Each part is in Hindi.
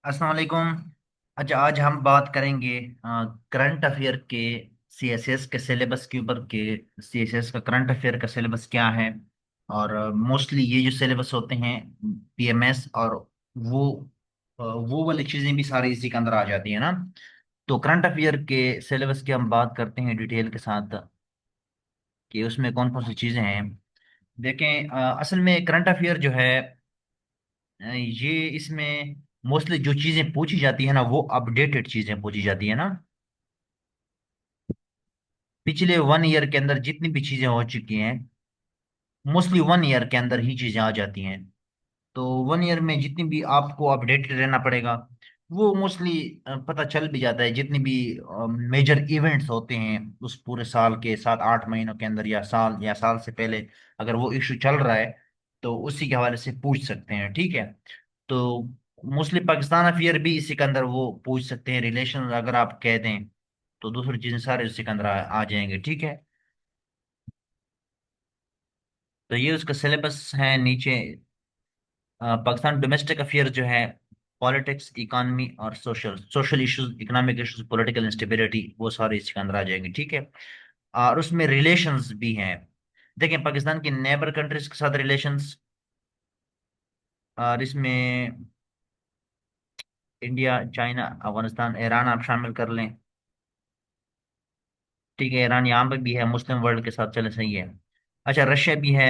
अस्सलाम वालेकुम। अच्छा, आज हम बात करेंगे करंट अफेयर के सीएसएस के सिलेबस के ऊपर के सीएसएस का करंट अफेयर का सिलेबस क्या है। और मोस्टली ये जो सिलेबस होते हैं पीएमएस और वो वो वाली चीज़ें भी सारी इसी के अंदर आ जाती है ना। तो करंट अफेयर के सिलेबस की हम बात करते हैं डिटेल के साथ कि उसमें कौन कौन सी चीज़ें हैं। देखें, असल में करंट अफेयर जो है, ये इसमें मोस्टली जो चीजें पूछी जाती है ना वो अपडेटेड चीजें पूछी जाती है ना। पिछले 1 ईयर के अंदर जितनी भी चीजें हो चुकी हैं, मोस्टली 1 ईयर के अंदर ही चीजें आ जाती हैं। तो 1 ईयर में जितनी भी आपको अपडेटेड रहना पड़ेगा, वो मोस्टली पता चल भी जाता है। जितनी भी मेजर इवेंट्स होते हैं उस पूरे साल के 7-8 महीनों के अंदर, या साल से पहले, अगर वो इशू चल रहा है तो उसी के हवाले से पूछ सकते हैं। ठीक है। तो मोस्टली पाकिस्तान अफेयर भी इसी के अंदर वो पूछ सकते हैं। रिलेशन अगर आप कह दें तो दूसरी चीजें सारे उसी के अंदर आ जाएंगे। ठीक है। तो ये उसका सिलेबस है नीचे। पाकिस्तान डोमेस्टिक अफेयर जो है, पॉलिटिक्स, इकोनॉमी और social issues, economic issues, political instability, वो सारे इसके अंदर आ जाएंगे। ठीक है। और उसमें रिलेशंस भी हैं। देखें, पाकिस्तान की नेबर कंट्रीज के साथ रिलेशंस, और इसमें इंडिया, चाइना, अफगानिस्तान, ईरान आप शामिल कर लें। ठीक है, ईरान यहाँ पे भी है, मुस्लिम वर्ल्ड के साथ, चले सही है। अच्छा, रशिया भी है,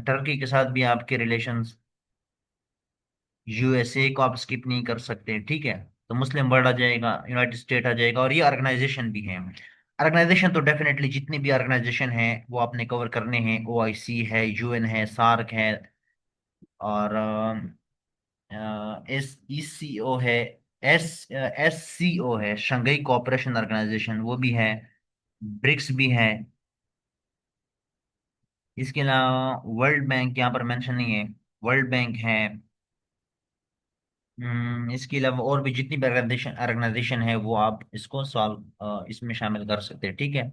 टर्की के साथ भी आपके रिलेशंस, यूएसए को आप स्किप नहीं कर सकते। ठीक है। तो मुस्लिम वर्ल्ड आ जाएगा, यूनाइटेड स्टेट आ जाएगा, और ये ऑर्गेनाइजेशन भी है। ऑर्गेनाइजेशन तो डेफिनेटली जितनी भी ऑर्गेनाइजेशन है वो आपने कवर करने हैं। ओआईसी है, यूएन है, सार्क है, और एस ईसीओ है, एस सी ओ है, शंघाई कोऑपरेशन ऑर्गेनाइजेशन, वो भी है। ब्रिक्स भी है। इसके अलावा वर्ल्ड बैंक यहाँ पर मेंशन नहीं है, वर्ल्ड बैंक है। इसके अलावा और भी जितनी भी ऑर्गेनाइजेशन ऑर्गेनाइजेशन है वो आप इसको सॉल्व इसमें शामिल कर सकते हैं। ठीक है।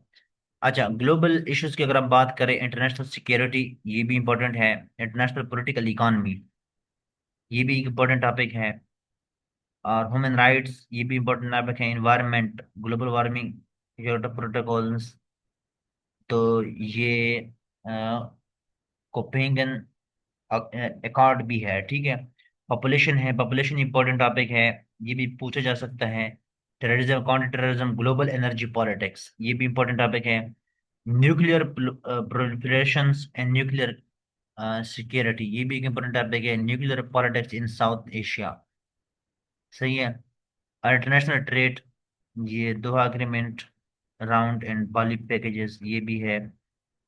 अच्छा, ग्लोबल इश्यूज की अगर हम बात करें, इंटरनेशनल सिक्योरिटी, ये भी इंपॉर्टेंट है। इंटरनेशनल पॉलिटिकल इकोनॉमी, ये भी एक इंपॉर्टेंट टॉपिक है। और ह्यूमन राइट्स, ये भी इंपॉर्टेंट टॉपिक है। Environment, global warming, Kyoto protocols, तो ये कोपेंगन अकॉर्ड भी है। ठीक है। पॉपुलेशन है, पॉपुलेशन इंपॉर्टेंट टॉपिक है, ये भी पूछा जा सकता है। Terrorism, counter terrorism, global energy politics, ये भी इंपॉर्टेंट टॉपिक है। Nuclear proliferations and nuclear security, ये भी एक इंपॉर्टेंट टॉपिक है। Nuclear politics in South Asia, सही है। इंटरनेशनल ट्रेड, ये Doha agreement, round and Bali packages, ये भी है।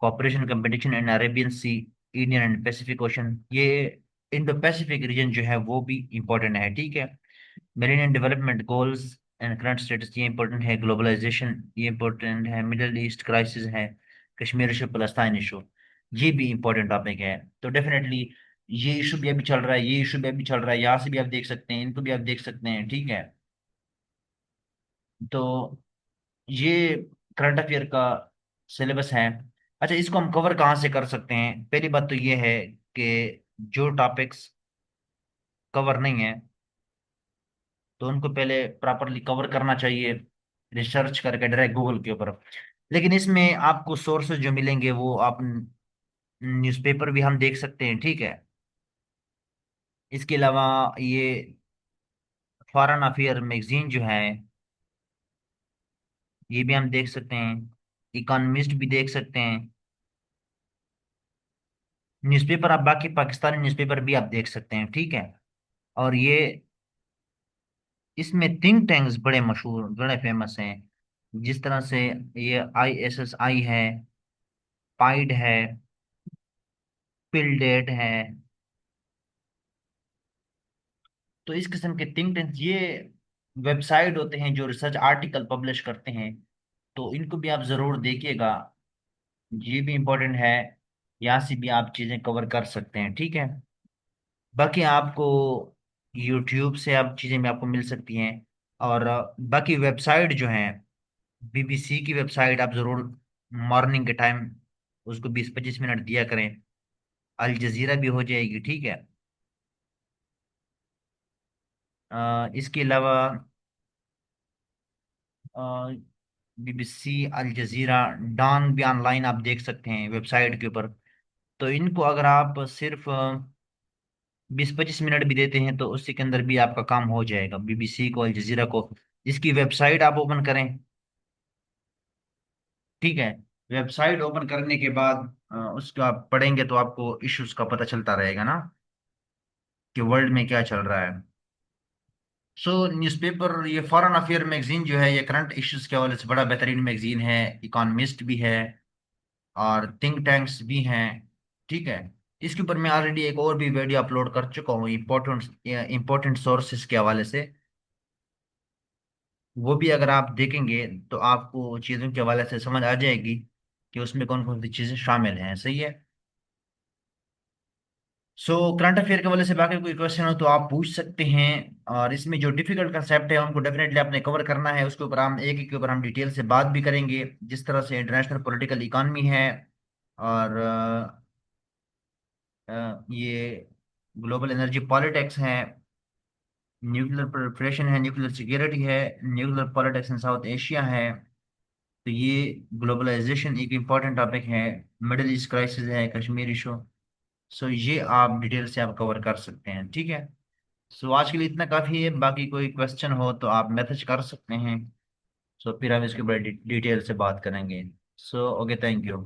Cooperation competition in Arabian Sea, Indian and Pacific Ocean, ये इंडो पैसिफिक रीजन जो है वो भी इंपॉर्टेंट है। ठीक है। Millennium development goals and current status, ये इंपॉर्टेंट है। ग्लोबलाइजेशन, ये इंपॉर्टेंट है। मिडल ईस्ट क्राइसिस है, कश्मीर इशू, फलस्तीन इशू, ये भी इंपॉर्टेंट टॉपिक है। तो डेफिनेटली ये इशू भी अभी चल रहा है, ये इशू भी अभी चल रहा है, यहाँ से भी आप देख सकते हैं, इनको भी आप देख सकते हैं। ठीक है। तो ये करंट अफेयर का सिलेबस है। अच्छा, इसको हम कवर कहाँ से कर सकते हैं? पहली बात तो ये है कि जो टॉपिक्स कवर नहीं है तो उनको पहले प्रॉपरली कवर करना चाहिए, रिसर्च करके डायरेक्ट गूगल के ऊपर। लेकिन इसमें आपको सोर्सेज जो मिलेंगे वो आप न्यूज़पेपर भी हम देख सकते हैं। ठीक है। इसके अलावा ये फॉरेन अफेयर मैगजीन जो है, ये भी हम देख सकते हैं। इकोनमिस्ट भी देख सकते हैं। न्यूज़पेपर आप बाकी पाकिस्तानी न्यूज़पेपर भी आप देख सकते हैं। ठीक है। और ये इसमें थिंक टैंक्स बड़े मशहूर, बड़े फेमस हैं। जिस तरह से ये ISSI है, पाइड है, पिलडेट है। तो इस किस्म के थिंक टैंक्स, ये वेबसाइट होते हैं जो रिसर्च आर्टिकल पब्लिश करते हैं। तो इनको भी आप जरूर देखिएगा, ये भी इम्पोर्टेंट है। यहाँ से भी आप चीजें कवर कर सकते हैं। ठीक है। बाकी आपको यूट्यूब से आप चीजें भी आपको मिल सकती हैं। और बाकी वेबसाइट जो है, बीबीसी की वेबसाइट आप जरूर मॉर्निंग के टाइम उसको 20-25 मिनट दिया करें। अल जजीरा भी हो जाएगी। ठीक है। इसके अलावा बीबीसी, अल जजीरा, डॉन भी ऑनलाइन आप देख सकते हैं वेबसाइट के ऊपर। तो इनको अगर आप सिर्फ 20-25 मिनट भी देते हैं तो उसी के अंदर भी आपका काम हो जाएगा। बीबीसी को, अल जजीरा को, इसकी वेबसाइट आप ओपन करें, ठीक है। वेबसाइट ओपन करने के बाद उसको आप पढ़ेंगे तो आपको इश्यूज का पता चलता रहेगा ना, कि वर्ल्ड में क्या चल रहा है। सो न्यूज़पेपर, ये फॉरेन अफेयर मैगजीन जो है, ये करंट इश्यूज के हवाले से बड़ा बेहतरीन मैगजीन है। इकोनमिस्ट भी है और थिंक टैंक्स भी हैं, ठीक है। इसके ऊपर मैं ऑलरेडी एक और भी वीडियो अपलोड कर चुका हूँ, इम्पोर्टेंट सोर्सेज के हवाले से। वो भी अगर आप देखेंगे तो आपको चीज़ों के हवाले से समझ आ जाएगी कि उसमें कौन कौन सी चीज़ें शामिल हैं, सही है। सो करंट अफेयर के हवाले से बाकी कोई क्वेश्चन हो तो आप पूछ सकते हैं। और इसमें जो डिफिकल्ट कंसेप्ट है उनको डेफिनेटली आपने कवर करना है, उसके ऊपर हम एक एक के ऊपर हम डिटेल से बात भी करेंगे। जिस तरह से इंटरनेशनल पॉलिटिकल इकॉनमी है, और ये ग्लोबल एनर्जी पॉलिटिक्स है, न्यूक्लियर प्रोलिफरेशन है, न्यूक्लियर सिक्योरिटी है, nuclear politics in South Asia है। तो ये ग्लोबलाइजेशन एक इम्पॉर्टेंट टॉपिक है। मिडिल ईस्ट क्राइसिस है, कश्मीर इशू। सो ये आप डिटेल से आप कवर कर सकते हैं, ठीक है। सो आज के लिए इतना काफ़ी है, बाकी कोई क्वेश्चन हो तो आप मैसेज कर सकते हैं। सो फिर हम इसके ऊपर डिटेल से बात करेंगे। So okay, thank you.